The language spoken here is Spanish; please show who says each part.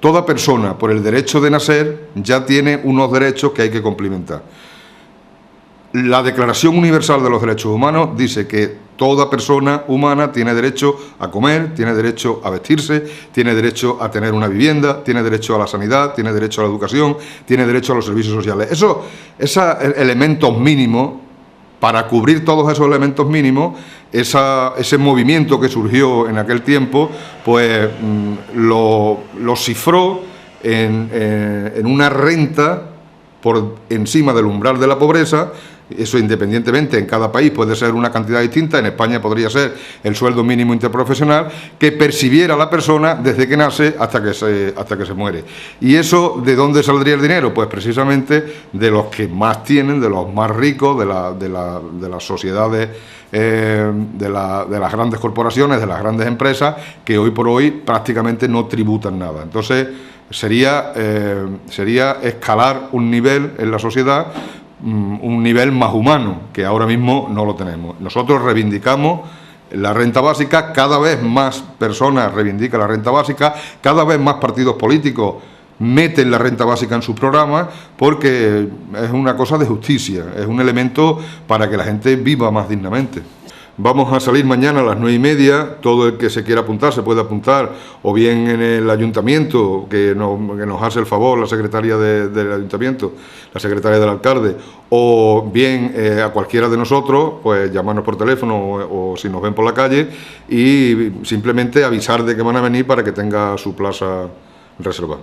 Speaker 1: toda persona, por el derecho de nacer, ya tiene unos derechos que hay que cumplimentar. La Declaración Universal de los Derechos Humanos dice que toda persona humana tiene derecho a comer, tiene derecho a vestirse, tiene derecho a tener una vivienda, tiene derecho a la sanidad, tiene derecho a la educación, tiene derecho a los servicios sociales. Esos elementos mínimos, para cubrir todos esos elementos mínimos, ese movimiento que surgió en aquel tiempo, pues lo cifró en una renta por encima del umbral de la pobreza. Eso independientemente, en cada país puede ser una cantidad distinta. En España podría ser el sueldo mínimo interprofesional que percibiera la persona desde que nace hasta que se muere. ¿Y eso de dónde saldría el dinero? Pues precisamente de los que más tienen, de los más ricos, de las sociedades, de las grandes corporaciones, de las grandes empresas, que hoy por hoy prácticamente no tributan nada. Entonces sería escalar un nivel en la sociedad, un nivel más humano, que ahora mismo no lo tenemos. Nosotros reivindicamos la renta básica, cada vez más personas reivindican la renta básica, cada vez más partidos políticos meten la renta básica en sus programas, porque es una cosa de justicia, es un elemento para que la gente viva más dignamente. Vamos a salir mañana a las 9:30, todo el que se quiera apuntar se puede apuntar, o bien en el ayuntamiento, que nos hace el favor la secretaria del ayuntamiento, la secretaria del alcalde, o bien a cualquiera de nosotros, pues llamarnos por teléfono o si nos ven por la calle, y simplemente avisar de que van a venir para que tenga su plaza reservada.